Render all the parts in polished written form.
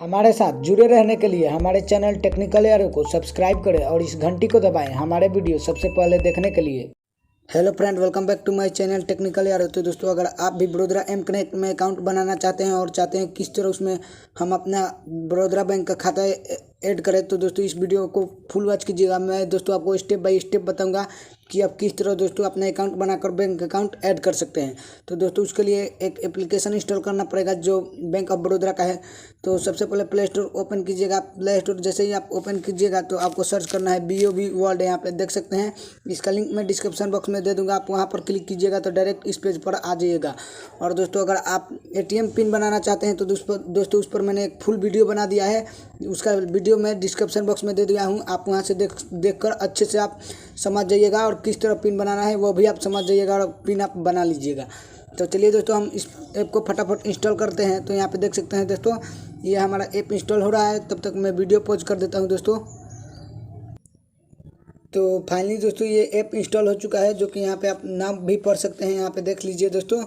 हमारे साथ जुड़े रहने के लिए हमारे चैनल टेक्निकल यारो को सब्सक्राइब करें और इस घंटी को दबाएं हमारे वीडियो सबसे पहले देखने के लिए। Hello friend, welcome back to my channel technical यारो। तो दोस्तों, अगर आप भी बड़ोदरा एम कनेक्ट में अकाउंट बनाना चाहते हैं और चाहते हैं किस तरह उसमें हम अपना बड़ोदरा बैंक का खाता ऐड करें, तो दोस्तों इस वीडियो को फुल वॉच कीजिएगा। मैं दोस्तों आपको स्टेप बाय स्टेप बताऊंगा कि आप किस तरह दोस्तों अपना अकाउंट बनाकर बैंक अकाउंट ऐड कर सकते हैं। तो दोस्तों उसके लिए एक एप्लीकेशन इंस्टॉल करना पड़ेगा जो बैंक ऑफ बड़ोदरा का है। तो सबसे पहले प्ले स्टोर ओपन कीजिएगा। प्ले स्टोर जैसे ही आप ओपन कीजिएगा तो आपको सर्च करना है BOB वर्ल्ड। यहाँ पे देख सकते हैं, इसका लिंक मैं डिस्क्रिप्शन बॉक्स में दे दूंगा। आप वहाँ पर क्लिक कीजिएगा तो डायरेक्ट इस पेज पर आ जाइएगा। और दोस्तों अगर आप ATM पिन बनाना चाहते हैं तो दोस्तों उस पर मैंने एक फुल वीडियो बना दिया है। उसका वीडियो मैं डिस्क्रिप्शन बॉक्स में दे दिया हूँ। आप वहाँ से देखकर अच्छे से आप समझ जाइएगा और किस तरह पिन बनाना है वो भी आप समझ जाइएगा और पिन आप बना लीजिएगा। तो चलिए दोस्तों, हम इस ऐप को फटाफट इंस्टॉल करते हैं। तो यहाँ पे देख सकते हैं दोस्तों, ये हमारा ऐप इंस्टॉल हो रहा है। तब तक मैं वीडियो पॉज कर देता हूँ दोस्तों। तो फाइनली दोस्तों ये ऐप इंस्टॉल हो चुका है, जो कि यहाँ पे आप नाम भी पढ़ सकते हैं। यहाँ पे देख लीजिए दोस्तों,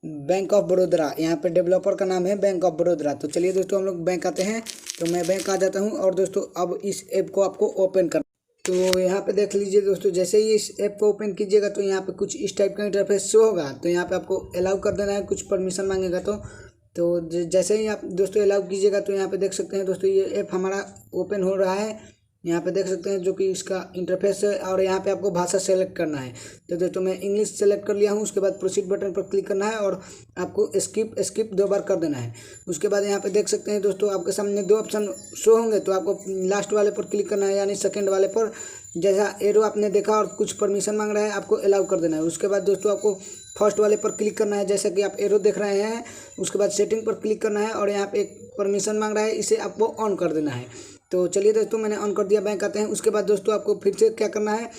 बैंक ऑफ बड़ोदरा। यहाँ पे डेवलपर का नाम है बैंक ऑफ बड़ोदरा। तो चलिए दोस्तों, हम लोग बैंक आते हैं। तो मैं बैंक आ जाता हूँ और दोस्तों अब इस ऐप को आपको ओपन करना। तो यहाँ पे देख लीजिए दोस्तों, जैसे ही इस ऐप को ओपन कीजिएगा तो यहाँ पे कुछ इस टाइप का इंटरफेस शो होगा। तो यहाँ पे आपको अलाउ कर देना है, कुछ परमिशन मांगेगा। तो जैसे ही आप दोस्तों अलाउ कीजिएगा तो यहाँ पे देख सकते हैं दोस्तों, ये ऐप हमारा ओपन हो रहा है। यहाँ पे देख सकते हैं जो कि इसका इंटरफेस है। और यहाँ पे आपको भाषा सेलेक्ट करना है। तो दोस्तों मैं इंग्लिश सेलेक्ट कर लिया हूँ। उसके बाद प्रोसीड बटन पर क्लिक करना है और आपको स्किप 2 बार कर देना है। उसके बाद यहाँ पे देख सकते हैं दोस्तों, आपके सामने 2 ऑप्शन शो होंगे। तो आपको लास्ट वाले पर क्लिक करना है, यानी सेकेंड वाले पर। जैसा एरो आपने देखा और कुछ परमिशन मांग रहा है, आपको अलाउ कर देना है। उसके बाद दोस्तों आपको फर्स्ट वाले पर क्लिक करना है, जैसा कि आप एरो देख रहे हैं। उसके बाद सेटिंग पर क्लिक करना है और यहाँ पे एक परमिशन मांग रहा है, इसे आपको ऑन कर देना है। तो चलिए दोस्तों, मैंने ऑन कर दिया। बैंक आते हैं। उसके बाद दोस्तों आपको फिर से क्या करना है,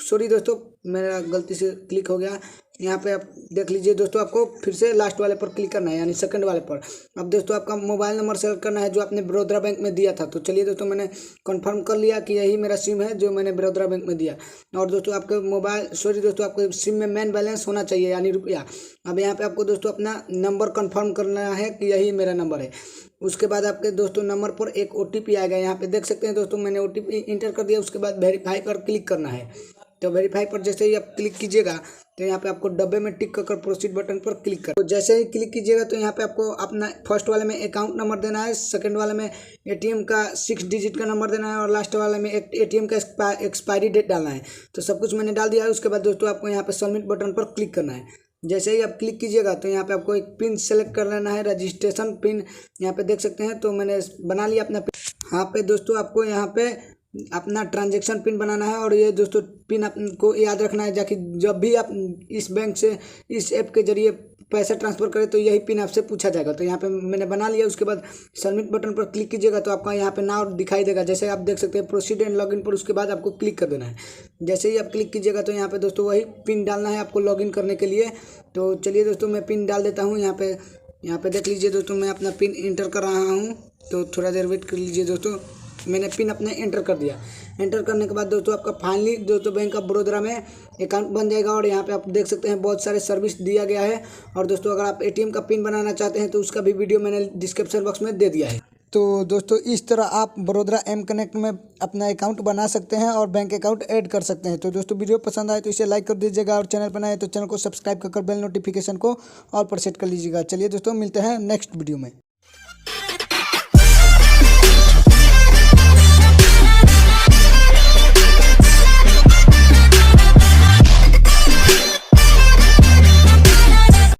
सॉरी दोस्तों मेरा गलती से क्लिक हो गया। यहाँ पे आप देख लीजिए दोस्तों, आपको फिर से लास्ट वाले पर क्लिक करना है, यानी सेकंड वाले पर। अब दोस्तों आपका मोबाइल नंबर सेलेक्ट करना है जो आपने बड़ोदरा बैंक में दिया था। तो चलिए दोस्तों, मैंने कंफर्म कर लिया कि यही मेरा सिम है जो मैंने बड़ोदरा बैंक में दिया। और दोस्तों आपके सिम में मेन बैलेंस होना चाहिए, यानी रुपया। अब यहाँ पे आपको दोस्तों अपना नंबर कंफर्म करना है कि यही मेरा नंबर है। उसके बाद आपके दोस्तों नंबर पर एक OTP आएगा। यहाँ पे देख सकते हैं दोस्तों, मैंने OTP इंटर कर दिया। उसके बाद वेरीफाई पर क्लिक करना है। तो वेरीफाई पर जैसे ही आप क्लिक कीजिएगा तो यहाँ पे आपको डब्बे में टिक कर प्रोसीड बटन पर क्लिक कर। तो जैसे ही क्लिक कीजिएगा तो यहाँ पे आपको अपना फर्स्ट वाले में अकाउंट नंबर देना है, सेकंड वाले में ATM का 6 डिजिट का नंबर देना है और लास्ट वाले में ATM का एक्सपायरी डेट डालना है। तो सब कुछ मैंने डाल दिया है। उसके बाद दोस्तों आपको यहाँ पे सबमिट बटन पर क्लिक करना है। जैसे ही आप क्लिक कीजिएगा तो यहाँ पे आपको एक पिन सेलेक्ट कर लेना है, रजिस्ट्रेशन पिन। यहाँ पे देख सकते हैं, तो मैंने बना लिया अपना पिन। यहाँ पे दोस्तों आपको यहाँ पे अपना ट्रांजैक्शन पिन बनाना है। और ये दोस्तों पिन आपको याद रखना है, जाकि जब भी आप इस बैंक से इस ऐप के जरिए पैसा ट्रांसफ़र करें तो यही पिन आपसे पूछा जाएगा। तो यहाँ पे मैंने बना लिया। उसके बाद सबमिट बटन पर क्लिक कीजिएगा तो आपका यहाँ पे नाम दिखाई देगा, जैसे आप देख सकते हैं प्रोसीड एंड लॉगिन पर। उसके बाद आपको क्लिक कर देना है। जैसे ही आप क्लिक कीजिएगा तो यहाँ पे दोस्तों वही पिन डालना है आपको लॉगिन करने के लिए। तो चलिए दोस्तों, मैं पिन डाल देता हूँ। यहाँ पे देख लीजिए दोस्तों, मैं अपना पिन इंटर कर रहा हूँ। तो थोड़ा देर वेट कर लीजिए दोस्तों, मैंने पिन अपने एंटर कर दिया। एंटर करने के बाद दोस्तों आपका फाइनली दोस्तों बैंक ऑफ बड़ोदरा में अकाउंट बन जाएगा। और यहाँ पे आप देख सकते हैं बहुत सारे सर्विस दिया गया है। और दोस्तों अगर आप ATM का पिन बनाना चाहते हैं तो उसका भी वीडियो मैंने डिस्क्रिप्शन बॉक्स में दे दिया है। तो दोस्तों इस तरह आप बड़ोदरा एम कनेक्ट में अपना अकाउंट बना सकते हैं और बैंक अकाउंट ऐड कर सकते हैं। तो दोस्तों वीडियो पसंद आए तो इसे लाइक कर दीजिएगा और चैनल पर नए तो चैनल को सब्सक्राइब कर बेल नोटिफिकेशन को ऑल पर सेट कर लीजिएगा। चलिए दोस्तों, मिलते हैं नेक्स्ट वीडियो में।